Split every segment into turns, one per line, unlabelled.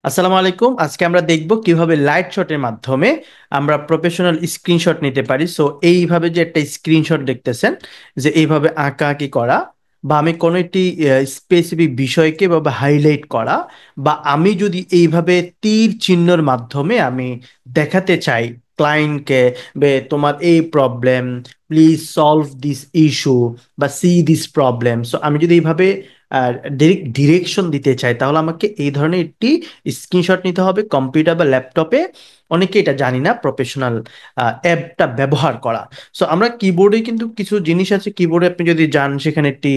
আসসালামু আলাইকুম। আজকে আমরা দেখব কিভাবে লাইট শটের মাধ্যমে আমরা প্রফেশনাল স্ক্রিনশট নিতে পারি। সো এইভাবে যে একটা স্ক্রিনশট দেখতেছেন, যে এইভাবে আঁকা আঁকি করা, বা আমি কোনো একটি স্পেসিফিক বিষয়কে বা হাইলাইট করা, বা আমি যদি এইভাবে তীর চিহ্নর মাধ্যমে আমি দেখাতে চাই ক্লায়েন্টকে, তোমার এই problem, please solve this issue বা সি দিস প্রবলেম। সো আমি যদি এইভাবে ডিরেকশন দিতে চাই, তাহলে আমাকে এই ধরনের একটি স্ক্রিনশট নিতে হবে কম্পিউটার বা ল্যাপটপে। অনেকে এটা জানি না প্রফেশনাল অ্যাপটা ব্যবহার করা। সো আমরা কিবোর্ডে কিন্তু কিছু জিনিস আছে, কিবোর্ডে আপনি যদি যান সেখানে একটি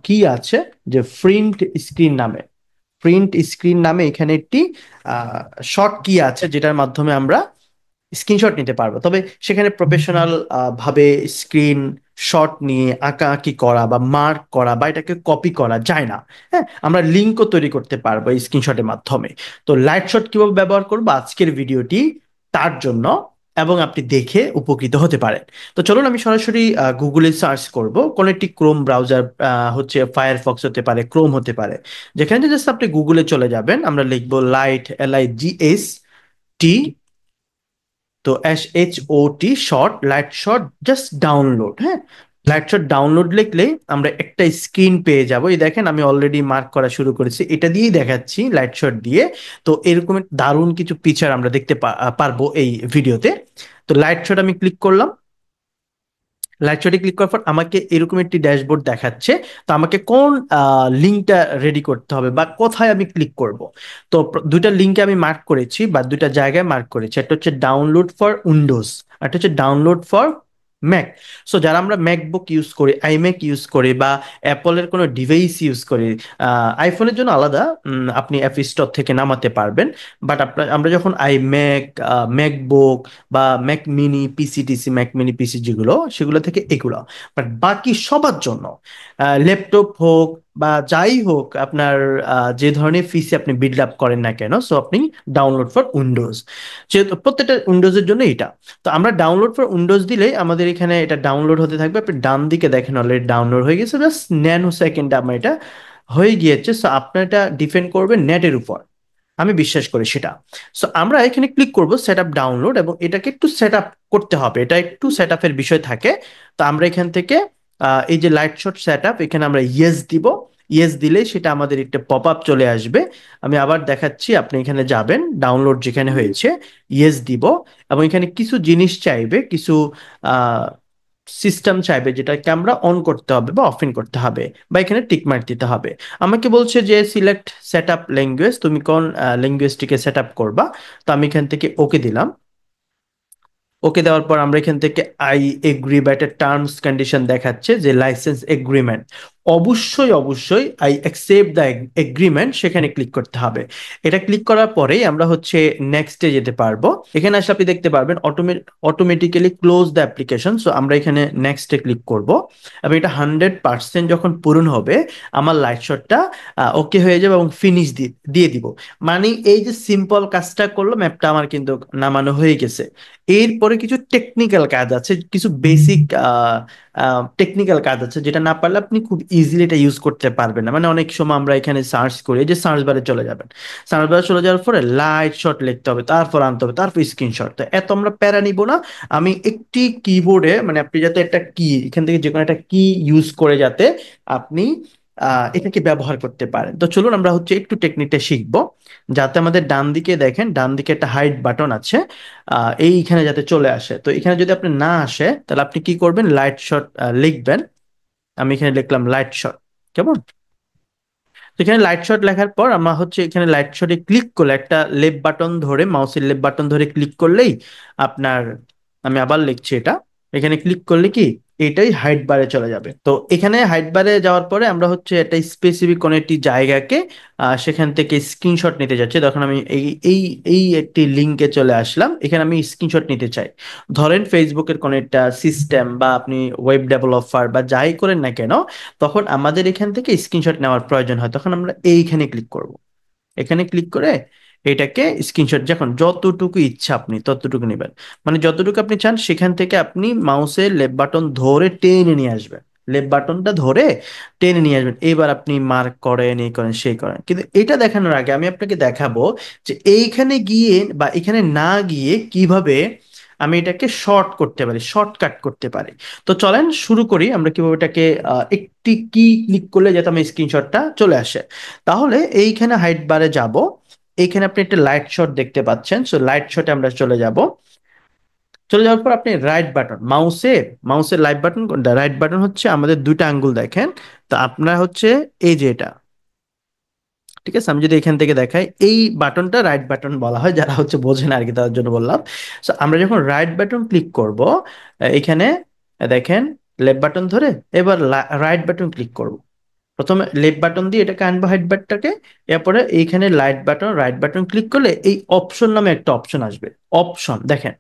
কি আছে, যে প্রিন্ট স্ক্রিন নামে এখানে একটি শর্ট কি আছে, যেটার মাধ্যমে আমরা স্ক্রিনশট নিতে পারবো। তবে সেখানে প্রফেশনাল ভাবে স্ক্রিন শট নিয়ে আঁকাআঁকি করা বা মার্ক করা বা এটাকে কপি করা যায় না। হ্যাঁ, আমরা লিঙ্কও তৈরি করতে পারবো এই স্ক্রিনশটের মাধ্যমে। তো লাইট শট কিভাবে ব্যবহার করবো আজকের ভিডিওটি তার জন্য, এবং আপনি দেখে উপকৃত হতে পারেন। তো চলুন আমি সরাসরি গুগলে সার্চ করব, কোন একটি ক্রোম ব্রাউজার, হচ্ছে ফায়ারফক্স হতে পারে, ক্রোম হতে পারে। যেখানে জাস্ট আপনি গুগলে চলে যাবেন, আমরা লিখবো লাইট, LIGHT, তো SHOT, short, light short just download. হ্যাঁ, লাইট শর্ট ডাউনলোড লিখলে আমরা একটা স্ক্রিন পেয়ে যাব। এই দেখেন আমি অলরেডি মার্ক করা শুরু করেছি, এটা দিয়েই দেখাচ্ছি লাইট শর্ট দিয়ে। তো এরকম দারুণ কিছু ফিচার আমরা দেখতে পারবো এই ভিডিওতে। তো লাইট শর্ট আমি ক্লিক করলাম। লাইট শটে ক্লিক করার পর আমাকে এরকম একটি ড্যাশবোর্ড দেখাচ্ছে। তো আমাকে কোন লিঙ্কটা রেডি করতে হবে বা কোথায় আমি ক্লিক করব। তো দুইটা লিঙ্কে আমি মার্ক করেছি বা দুইটা জায়গায় মার্ক করেছি, একটা হচ্ছে ডাউনলোড ফর উইন্ডোজ, একটা হচ্ছে ডাউনলোড ফর ম্যাক। সো যারা আমরা ম্যাকবুক ইউজ করি, আইম্যাক ইউজ করি, বা অ্যাপলের কোনো ডিভাইস ইউজ করি, আইফোনের জন্য আলাদা, আপনি অ্যাপ স্টোর থেকে নামাতে পারবেন। বাট আমরা যখন আইম্যাক, ম্যাকবুক বা ম্যাক মিনি পিসি টিসি, ম্যাক মিনি পিসি যেগুলো, সেগুলো থেকে এগুলো। বাট বাকি সবার জন্য, ল্যাপটপ হোক বা যাই হোক, আপনার যে ধরনের পিসি আপনি বিল্ড আপ করেন না কেন, সো আপনি ডাউনলোড ফর উইন্ডোজ, যেহেতু প্রত্যেকটা উইন্ডোজের জন্য এটা। তো আমরা ডাউনলোড ফর উইন্ডোজ দিলে আমাদের এখানে এটা ডাউনলোড হতে থাকবে। আপনি ডান দিকে দেখেন অলরেডি ডাউনলোড হয়ে গেছে, জাস্ট ন্যানো সেকেন্ডে আমার এটা হয়ে গিয়েছে। সো আপনার এটা ডিপেন্ড করবে নেটের উপর, আমি বিশ্বাস করি সেটা। সো আমরা এখানে ক্লিক করব সেট আপ ডাউনলোড, এবং এটাকে একটু সেট আপ করতে হবে, এটা একটু সেট আপের বিষয় থাকে। তো আমরা এখান থেকে এই যে লাইট শট সেট আপ, এখানে আমরা ইয়েস দিব। ইয়েস দিলে সেটা আমাদের একটা পপ আপ চলে আসবে। আমি আবার দেখাচ্ছি, আপনি এখানে যাবেন, ডাউনলোড যেখানে হয়েছে, ইয়েস দিব। এবং এখানে কিছু জিনিস চাইবে, কিছু সিস্টেম চাইবে, যেটাকে আমরা অন করতে হবে বা অফ ইন করতে হবে, বা এখানে টিক মার্ক দিতে হবে। আমাকে বলছে যে সিলেক্ট সেট আপ ল্যাঙ্গুয়েজ, তুমি কোন ল্যাঙ্গুয়েজটিকে সেট আপ করবা। তো আমি এখান থেকে ওকে দিলাম। ওকে দেওয়ার পর আমরা এখান থেকে আই এগ্রি বা একটা টার্মস কন্ডিশন দেখাচ্ছে যে লাইসেন্স এগ্রিমেন্ট, অবশ্যই অবশ্যই আই অ্যাকসেপ্ট দ্য এগ্রিমেন্ট, সেখানে ক্লিক করতে হবে। এটা ক্লিক করার পরেই আমরা হচ্ছে নেক্সটে যেতে পারবো। এখানে আসলে আপনি দেখতে পারবেন automatically close the application. So আমরা এখানে নেক্সটে ক্লিক করব, এবং এটা 100% যখন পূরণ হবে আমার লাইট শটটা ওকে হয়ে যাবে এবং ফিনিশ দিয়ে দিব। মানে এই যে সিম্পল কাজটা করলাম, অ্যাপটা আমার কিন্তু নামানো হয়ে গেছে। এরপরে কিছু টেকনিক্যাল কাজ আছে, কিছু বেসিক টেকনিক্যাল কাজ আছে, যেটা না পারলে আপনি খুব ইজিলি এটা ইউজ করতে পারবেন না। মানে অনেক সময় আমরা এখানে সার্চ করি, এই যে সার্চ বারে চলে যাবেন, সার্চ বারে চলে যাওয়ার পরে লাইট শট লিখতে হবে, তারপর আনতে হবে, তারপর স্ক্রিনশট। তো এত আমরা প্যারা নিব না। আমি একটি কিবোর্ডে, মানে আপনি যাতে একটা কি, এখান থেকে যে কোনো একটা কি ইউজ করে যাতে আপনি এটাকে ব্যবহার করতে পারেন। তো চলুন আমরা হচ্ছে একটু টেকনিকটা শিখবো, যাতে আমাদের ডান দিকে দেখেন, ডান দিকে একটা হাইড বাটন আছে, এইখানে যাতে চলে আসে। তো এখানে যদি আপনি না আসে, তাহলে আপনি কি করবেন, লাইট শট লিখবেন। আমি এখানে লিখলাম লাইট শট, কেমন। তো এখানে লাইট শট লেখার পর আমরা হচ্ছে এখানে লাইট শটে ক্লিক করলে, একটা লেফট বাটন ধরে, মাউসের লেফট বাটন ধরে ক্লিক করলেই আপনার, আমি আবার লিখছি এটা, এখানে ক্লিক করলে কি এটাই হাইট বারে চলে যাবে। তো এখানে হাইট বারে যাওয়ার পরে আমরা হচ্ছে একটা স্পেসিফিক কোনো একটি জায়গাকে সেখান থেকে স্ক্রিনশট নিতে যাচ্ছি। তখন আমি এই এই এই একটি লিঙ্কে চলে আসলাম, এখানে আমি স্ক্রিনশট নিতে চাই। ধরেন ফেসবুকের কোনো একটা সিস্টেম, বা আপনি ওয়েব ডেভেলপার বা যাই করেন না কেন, তখন আমাদের এখান থেকে স্ক্রিনশট নেওয়ার প্রয়োজন হয়, তখন আমরা এইখানে ক্লিক করব। এখানে ক্লিক করে এটাকে স্ক্রিনশট যখন যতটুকু ইচ্ছা আপনি ততটুকু নেবেন। মানে যতটুকু আপনি চান সেখান থেকে আপনি মাউসের লেফট বাটন ধরে টেনে নিয়ে আসবেন, লেফট বাটনটা ধরে টেনে নিয়ে আসবেন, এবার আপনি মার্ক করেন, এই করেন সেই করেন। কিন্তু এটা দেখানোর আগে আমি আপনাকে দেখাবো যে এইখানে গিয়ে বা এখানে না গিয়ে কিভাবে আমি এটাকে শর্ট করতে পারি, শর্টকাট করতে পারি। তো চলেন শুরু করি আমরা কিভাবে এটাকে একটি কি ক্লিক করলে যাতে আমার স্ক্রিনশটটা চলে আসে। তাহলে এইখানে হাইট বারে যাব, এইখানে আপনি একটা লাইট শট দেখতে পাচ্ছেন, সো লাইট শটে আমরা চলে যাব। চলে যাওয়ার পর আপনি রাইট বাটন, মাউসের রাইট বাটন কোনটা? রাইট বাটন হচ্ছে আমাদের দুইটা আঙ্গুল দেখেন। তো আপনার হচ্ছে এই যে এটা, ঠিক আছে, আমি যদি এখান থেকে দেখাই, এই বাটনটা রাইট বাটন বলা হয়, যারা হচ্ছে বোঝে না আর কি তাদের জন্য বললাম। সো আমরা যখন রাইট বাটন ক্লিক করব, এখানে দেখেন লেফট বাটন ধরে এবার রাইট বাটন ক্লিক করব। প্রথমে লেফট বাটন দিয়ে এটাকে আনবো হাইট বাটনটাকে, এরপরে এইখানে রাইট বাটন ক্লিক করলে এই অপশন নামে একটা অপশন আসবে, অপশন দেখেন।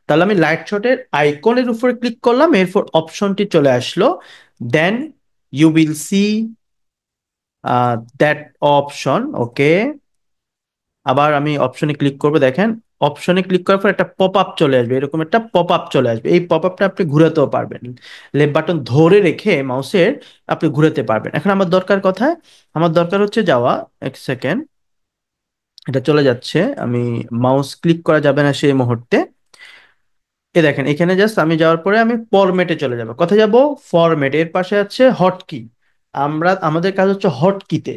তাহলে আমি লাইট শটের আইকনের উপরে ক্লিক করলাম, এরপর অপশনটি চলে আসলো। Then you will see that option, okay. আবার আমি অপশনে ক্লিক করবো, দেখেন অপশনে ক্লিক করার পর একটা পপ আপ চলে আসবে, এরকম একটা পপ আপ চলে আসবে। এই পপ আপটা আপনি ঘুরাতেও পারবেন, লেফট বাটন ধরে রেখে মাউসের আপনি ঘুরাতে পারবেন। এখন আমার দরকার কোথায়? আমার দরকার হচ্ছে যাওয়া, এক সেকেন্ড, এটা চলে যাচ্ছে। আমি মাউস ক্লিক করা যাবে না সেই মুহূর্তে। এ দেখেন এখানে জাস্ট আমি যাওয়ার পরে আমি ফরম্যাটে চলে যাব। কোথায় যাব? ফরম্যাট, এর পাশে আছে হটকি। আমাদের কাজ হচ্ছে হটকিতে।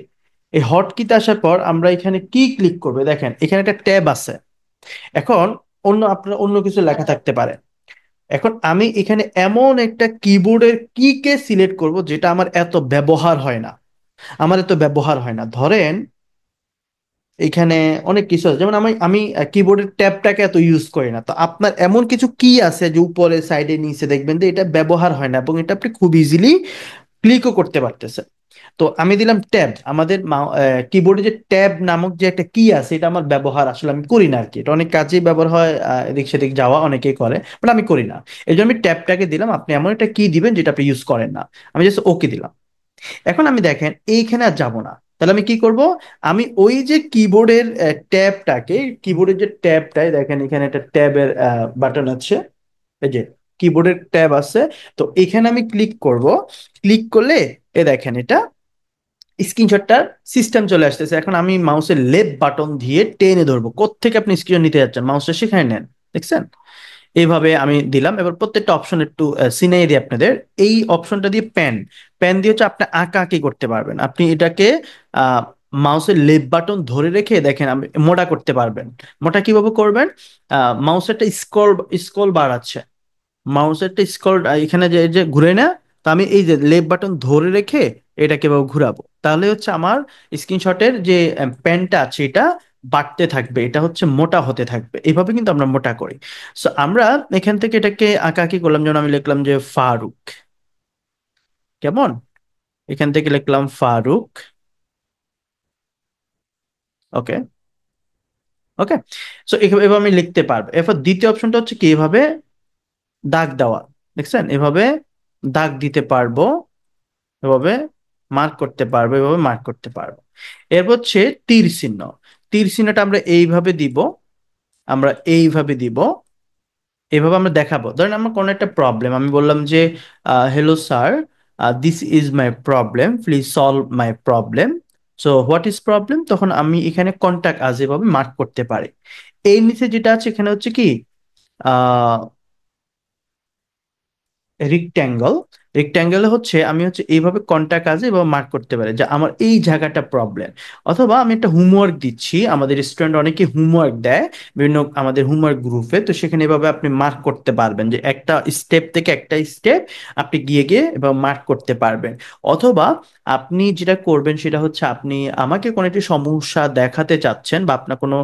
এই হটকিতে আসার পর আমরা এখানে কি ক্লিক করবে, দেখেন এখানে একটা ট্যাব আছে। এখন আপনার অন্য কিছু লেখা থাকতে পারে। এখন আমি এখানে এমন একটা কিবোর্ডের কি কে সিলেক্ট করব যেটা আমার এত ব্যবহার হয় না, ধরেন এখানে অনেক কিছু আছে, যেমন আমি আমি কিবোর্ডের ট্যাবটাকে এত ইউজ করি না। তো আপনার এমন কিছু কি আছে যে উপরে সাইডে নিচে দেখবেন যে এটা ব্যবহার হয় না এবং এটা আপনি খুব ইজিলি ক্লিকও করতে পারতেছেন। তো আমি দিলাম ট্যাব, আমাদের কিবোর্ডে যে ট্যাব নামক যে একটা কি আছে, এটা আমার ব্যবহার আসলে আমি করি না আর কি। এটা অনেক কাজেই ব্যবহার হয়, এদিক সেদিক যাওয়া অনেকেই করে, বাট আমি করি না। এই জন্য আমি ট্যাবটাকে দিলাম। আপনি এমন একটা কি দিবেন যেটা আপনি ইউজ করেন না। আমি জাস্ট ওকে দিলাম। এখন আমি দেখেন এইখানে আর যাব না। তাহলে আমি কি করব? আমি ওই যে কিবোর্ডের ট্যাবটাকে, কিবোর্ডের যে ট্যাবটাই দেখেন এখানে একটা ট্যাবের বাটন আছে, এই যে কিবোর্ডের ট্যাব আছে। তো এখানে আমি ক্লিক করব। ক্লিক করলে এ দেখেন এটা স্ক্রিনশটটার সিস্টেম চলে আসতেছে। এখন আমি মাউসের লেফট বাটন দিয়ে টেনে ধরবো, কোত্থেকে আপনি স্ক্রিনশট নিতে যাচ্ছেন মাউসটা সেখানে নেন, দেখছেন? এইভাবে আমি দিলাম। এবার প্রত্যেকটা অপশন একটু সিনাই দিই আপনাদের। এই অপশনটা দিয়ে পেন, পেন দিয়ে হচ্ছে আপনি আঁকা আঁকি করতে পারবেন। আপনি এটাকে আহ মাউসের লেফট বাটন ধরে রেখে দেখেন আমি মোটা করতে পারবেন। মোটা কিভাবে করবেন? মাউসের একটা স্ক্রল স্ক্রল বার আছে, মাউসের একটা স্ক্রল এখানে যে এই যে ঘুরে না, তো আমি এই যে লেফট বাটন ধরে রেখে এটাকে এভাবে ঘুরাবো, তাহলে হচ্ছে আমার স্ক্রিনশটের যে পেনটা আছে এটা বাড়তে থাকবে, এটা হচ্ছে মোটা হতে থাকবে। এইভাবে কিন্তু আমরা মোটা করি। সো আমরা এখান থেকে এটাকে আঁকাআঁকি করলাম, যেমন আমি লিখলাম যে ফারুক, কেমন? এখান থেকে লিখলাম ফারুক, ওকে, ওকে। সো এভাবে আমি লিখতে পারবো। এরপর দ্বিতীয় অপশনটা হচ্ছে কি, এভাবে দাগ দেওয়া, দেখছেন? এভাবে দাগ দিতে পারবো, এভাবে মার্ক করতে পারবো, এভাবে মার্ক করতে পারবো। এরপর হচ্ছে তীর চিহ্ন, তীর চিহ্নটা আমরা এইভাবে দিব, আমরা এইভাবে দিব, এভাবে আমরা দেখাবো। ধরেন আমার কোনো একটা প্রবলেম, আমি বললাম যে hello sir, this is my problem, please solve my problem. So what is problem, তখন আমি এখানে কন্টাক্ট আজ এভাবে মার্ক করতে পারি। এই নিচে যেটা আছে এখানে হচ্ছে কি রিক্ট্যাঙ্গল, রিক্ট্যাঙ্গেল হচ্ছে আমি হচ্ছে এইভাবে কন্টাক্ট কাজে এবং মার্ক করতে পারি যে আমার এই জায়গাটা প্রবলেম। অথবা আমি একটা হোমওয়ার্ক দিচ্ছি, আমাদের স্টুডেন্ট অনেকে হোমওয়ার্ক দেয় বিভিন্ন আমাদের হোমওয়ার্ক গ্রুপে, তো সেখানে এভাবে আপনি মার্ক করতে পারবেন যে একটা স্টেপ থেকে একটা স্টেপ আপনি গিয়ে গিয়ে এবং মার্ক করতে পারবেন। অথবা আপনি যেটা করবেন সেটা হচ্ছে আপনি আমাকে কোনো একটি সমস্যা দেখাতে চাচ্ছেন বা আপনার কোনো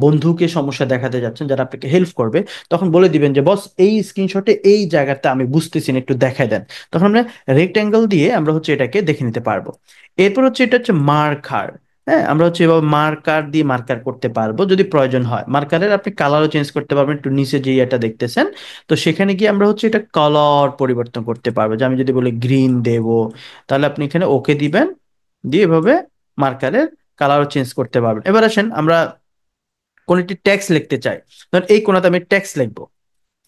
বন্ধুকে সমস্যা দেখাতে যাচ্ছেন যারা আপনাকে হেল্প করবে, তখন বলে দিবেন যে বস এই স্ক্রিনশটে এই জায়গাটা আমি বুঝতেছি না, একটু দেখাই দেন। তখন আমরা রেক্টেঙ্গেল দিয়ে আমরা হচ্ছে এটাকে দেখে নিতে পারবো। এরপর হচ্ছে এটা হচ্ছে মার্কার। হ্যাঁ, আমরা হচ্ছে এভাবে মার্কার দিয়ে মার্কার করতে পারবো যদি প্রয়োজন হয়। মার্কারের আপনি কালারও চেঞ্জ করতে পারবেন, একটু নিচে যে এটা দেখতেছেন, তো সেখানে গিয়ে আমরা হচ্ছে এটা কালার পরিবর্তন করতে পারবো। যে আমি যদি বলি গ্রিন দেব, তাহলে আপনি এখানে ওকে দিবেন, দিয়ে এভাবে মার্কারের কালারও চেঞ্জ করতে পারবেন। এবার আসেন আমরা কোন একটি ট্যাক্স লিখতে চাই, ধরুন এই কোনাতে আমি ট্যাক্স লিখবো,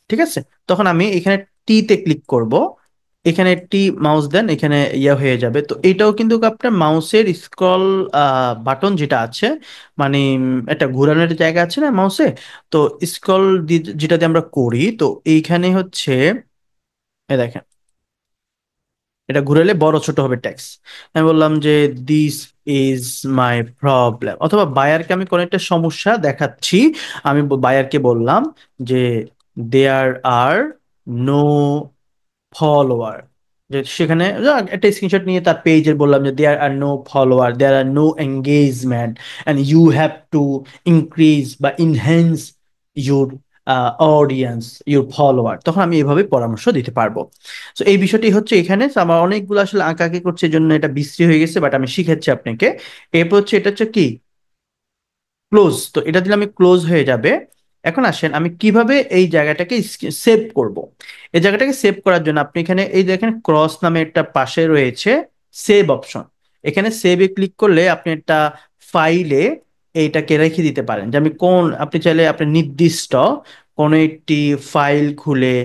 ঠিক আছে? তখন আমি এখানে টি তে ক্লিক করব, এখানে একটি মাউস দেন, এখানে ইয়া হয়ে যাবে। তো এটাও কিন্তু আপনার মাউসের স্ক্রল বাটন যেটা আছে, মানে একটা ঘোরানোর জায়গা আছে না মাউসে, তো স্ক্রল যেটাতে আমরা করি, তো এইখানে হচ্ছে দেখেন, এটা ঘুরালে বড় ছোট হবে টেক্সট। আমি বললাম যে দিস ইজ মাই প্রবলেম, অথবা বায়ারকে আমি কোনো একটা সমস্যা দেখাচ্ছি, আমি বায়ারকে বললাম যে দেয়ার আর নো ফলোয়ার, যে সেখানে একটা স্ক্রিনশট নিয়ে তার পেজের বললাম যে there are no follower, there are no engagement, and you have to increase বা enhance your audience, your follower, তখন আমি এভাবে পরামর্শ দিতে পারবো। তো এই বিষয়টি হচ্ছে এখানে। So, আমার অনেকগুলো আসলে আঁকাআঁকি করছে, এই জন্য এটা বিশ্রী হয়ে গেছে, বাট আমি শিখাচ্ছি আপনাকে। এরপর হচ্ছে এটা হচ্ছে কি ক্লোজ, তো এটা দিলে আমি ক্লোজ হয়ে যাবে। এখন আসেন আমি কিভাবে এই জায়গাটাকে সেভ করব। এই জায়গাটাকে সেভ করার জন্য আপনি এখানে এই দেখেন ক্রস নামে একটা পাশে রয়েছে সেভ অপশন, এখানে সেভে ক্লিক করলে আপনি একটা ফাইলে এইটাকে রেখে দিতে পারেন। যে আমি কোন, আপনি চাইলে আপনি নির্দিষ্ট কোনো একটি ফাইল খুলে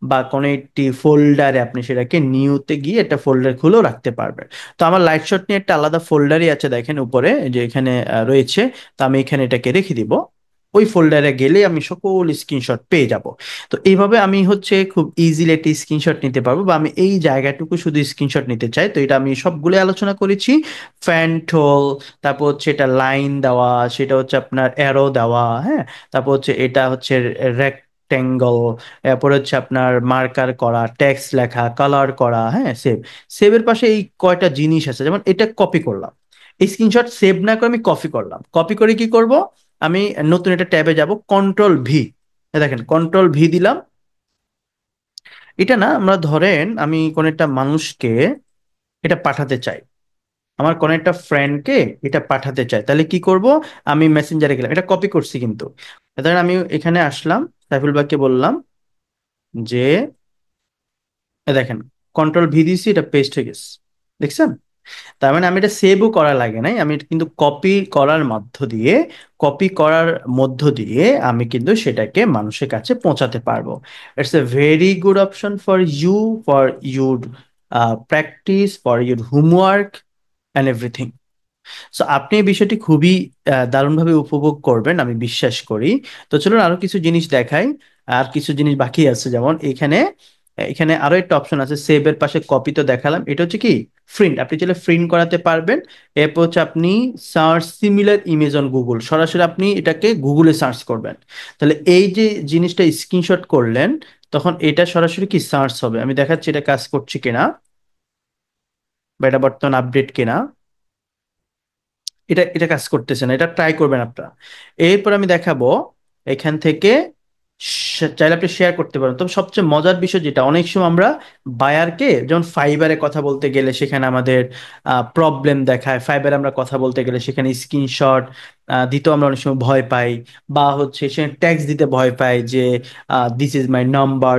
বা কোনো একটি ফোল্ডারে আপনি সেটাকে নিউতে গিয়ে একটা ফোল্ডার খুলেও রাখতে পারবেন। তো আমার লাইট শট নিয়ে একটা আলাদা ফোল্ডারই আছে, দেখেন উপরে যে এখানে রয়েছে। তো আমি এখানে এটাকে রেখে দিব, ওই ফোল্ডারে গেলে আমি সকল স্ক্রিনশট পেয়ে যাব। তো এইভাবে আমি হচ্ছে খুব ইজিলি একটি স্ক্রিনশট নিতে পারবো, বা আমি এই জায়গাটুকু শুধু স্ক্রিনশট নিতে চাই, তো এটা আমি সবগুলো আলোচনা করেছি। ফ্যান্টল, তারপর হচ্ছে এটা লাইন দেওয়া, সেটা হচ্ছে আপনার অ্যারো দেওয়া, হ্যাঁ, তারপর হচ্ছে এটা হচ্ছে রেক্টেঙ্গল, এরপর হচ্ছে আপনার মার্কার করা, টেক্সট লেখা, কালার করা, হ্যাঁ, সেভ। সেভের পাশে এই কয়টা জিনিস আছে, যেমন এটা কপি করলাম, এই স্ক্রিনশট সেভ না করে আমি কপি করলাম, কপি করে কি করব, আমি নতুন একটা ট্যাবে যাব, কন্ট্রোল ভি, দেখেন কন্ট্রোল ভি দিলাম। এটা না, আমরা ধরেন আমি কোন একটা মানুষকে এটা পাঠাতে চাই, আমার কোন একটা ফ্রেন্ডকে এটা পাঠাতে চাই, তাহলে কি করব, আমি মেসেঞ্জারে গেলাম, এটা কপি করছি কিন্তু, ধরেন আমি এখানে আসলাম, সাইফুল ভাইকে বললাম যে দেখেন কন্ট্রোল ভি দিছি, এটা পেস্ট হয়ে গেছে, দেখছেন? তার মানে আমি এটা সেভও করা লাগে নাই, আমি এটা কিন্তু কপি করার মধ্য দিয়ে আমি কিন্তু সেটাকে মানুষের কাছে পৌঁছাতে পারবো। It's a very good option for you, for your practice, for your homework and everything. সো আপনি এই বিষয়টি খুবই দারুণভাবে উপভোগ করবেন আমি বিশ্বাস করি। তো চলুন আরো কিছু জিনিস দেখাই, আর কিছু জিনিস বাকি আছে, যেমন এখানে এখানে আরো একটা অপশন আছে, সেভ এর পাশে কপি তো দেখালাম, এটা হচ্ছে কি প্রিন্ট, আপনি চাইলে প্রিন্ট করাতে পারবেন। এরপর হচ্ছে আপনি search similar image on Google, সরাসরি আপনি এটাকে গুগলে সার্চ করবেন, তাহলে এই যে জিনিসটা স্ক্রিনশট করলেন, তখন এটা সরাসরি কি সার্চ হবে। আমি দেখাচ্ছি এটা কাজ করছে কিনা, বা এটা বর্তমান আপডেট কিনা। এটা এটা কাজ করতেছে না, এটা ট্রাই করবেন আপনারা। এরপর আমি দেখাবো এখান থেকে চাইলে আপনি শেয়ার করতে পারেন। তবে সবচেয়ে মজার বিষয় যেটা, অনেক সময় আমরা বায়ারকে, যেমন ফাইবারে কথা বলতে গেলে সেখানে আমাদের প্রবলেম দেখায়, ফাইবারে আমরা কথা বলতে গেলে সেখানে স্ক্রিনশট দিতেও আমরা অনেক সময় ভয় পাই, বা হচ্ছে সেখানে ট্যাক্স দিতে ভয় পাই যে this is my number,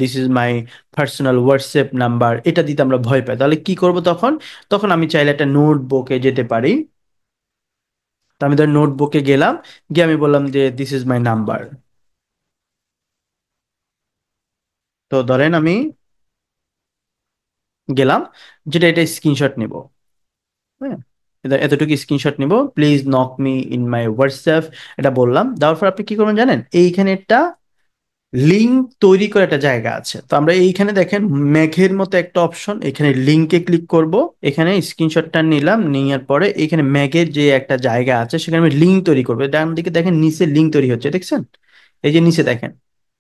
this is my personal WhatsApp number, এটা দিতে আমরা ভয় পাই। তাহলে কি করব তখন, তখন আমি চাইলে একটা নোটবুকে যেতে পারি। তো আমি ধর নোটবুকে গেলাম, গিয়ে আমি বললাম যে দিস ইজ মাই নাম্বার, তো ধরেন আমি গেলাম, যেটা এটা স্ক্রিনশট নিব, হ্যাঁ, এতটুকু স্ক্রিনশট নিব, please knock me in my WhatsApp, এটা বললাম। দেওয়ার পর আপনি কি করবেন জানেন, এইখানে একটা লিঙ্ক তৈরি করে একটা জায়গা আছে, তো আমরা এইখানে দেখেন মেঘের মতো একটা অপশন, এখানে লিঙ্কে ক্লিক করব, এখানে স্ক্রিনশটটা নিলাম, নেওয়ার পরে এখানে ম্যাগের যে একটা জায়গা আছে সেখানে আমি লিঙ্ক তৈরি করবো, ডান দিকে দেখেন নিচে লিঙ্ক তৈরি হচ্ছে, দেখছেন? এই যে নিচে দেখেন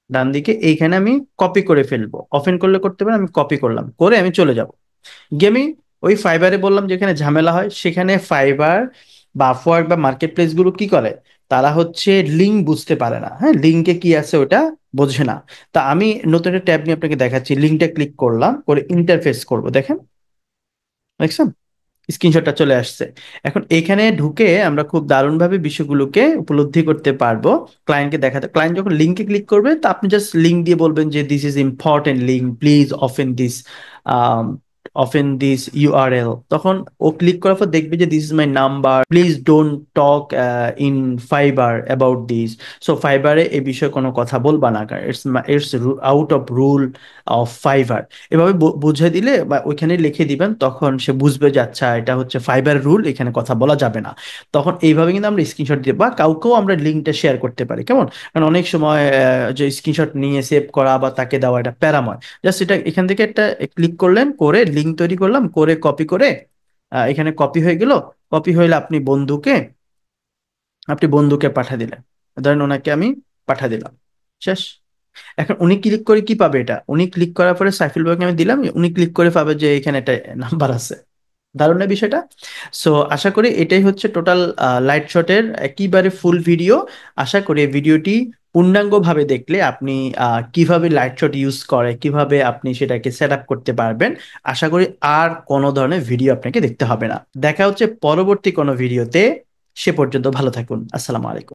ডান দিকে, এইখানে আমি কপি করে ফেলবো, ওপেন করলে করতে পারেন, আমি কপি করলাম, করে আমি চলে যাব, গিয়ে আমি ওই ফাইবারে বললাম যেখানে ঝামেলা হয়, সেখানে ফাইবার বা আপওয়ার্ক বা মার্কেট প্লেস গুলো কি করে, তারা হচ্ছে লিঙ্ক বুঝতে পারে না, হ্যাঁ, লিঙ্কে কি আছে ওটা বোঝে না। তা আমি নতুন একটা ট্যাব নিয়ে আপনাকে দেখাচ্ছি, লিঙ্কটা ক্লিক করলাম, করে ইন্টারফেস করব, দেখেন, দেখছেন স্ক্রিনশটটা চলে আসছে। এখন এখানে ঢুকে আমরা খুব দারুণভাবে বিষয়গুলোকে উপলব্ধি করতে পারবো, ক্লায়েন্টকে দেখাতে। ক্লায়েন্ট যখন লিঙ্কে ক্লিক করবে, তা আপনি জাস্ট লিঙ্ক দিয়ে বলবেন যে this is important link, please open this often this URL, তখন ও ক্লিক করার পর দেখবে যে this is my number, please don't talk in Fiverr about this. So ফাইবারে এই বিষয়ে কোনো কথা বলবা না, it's it's out of rule of Fiverr. এভাবে বুঝিয়ে দিলে বা ওইখানে লিখে দিবেন, তখন সে বুঝবে যে আচ্ছা এটা হচ্ছে ফাইবার রুল, এখানে কথা বলা যাবে না। তখন এইভাবে কিন্তু আমরা স্ক্রিনশট দিতে বা কাউকেও আমরা লিঙ্কটা শেয়ার করতে পারি, কেমন? কারণ অনেক সময় যে স্ক্রিনশট নিয়ে সেভ করা বা তাকে দেওয়া এটা প্যারাময়। জাস্ট এটা এখান থেকে একটা ক্লিক করলেন, করে লিঙ্ক তৈরি করলাম, করে কপি করে এখানে কপি হয়ে গেল। কপি হইলে আপনি বন্ধুকে পাঠা দিলেন, ধরেন ওনাকে আমি পাঠা দিলাম, শেষ। এখন উনি ক্লিক করে কি পাবে? এটা উনি ক্লিক করার পরে সাইফুল ভাইকে আমি দিলাম, উনি ক্লিক করে পাবে যে এখানে একটা নাম্বার আছে। দারুণ না বিষয়টা? সো আশা করি এটাই হচ্ছে টোটাল লাইট শটের একেবারে ফুল ভিডিও। আশা করি এই ভিডিওটি পূর্ণাঙ্গভাবে দেখলে আপনি কিভাবে লাইট শট ইউজ করে, কিভাবে আপনি সেটাকে সেট আপ করতে পারবেন। আশা করি আর কোনো ধরনের ভিডিও আপনাকে দেখতে হবে না। দেখা হচ্ছে পরবর্তী কোনো ভিডিওতে। সে পর্যন্ত ভালো থাকুন। আসসালামু আলাইকুম।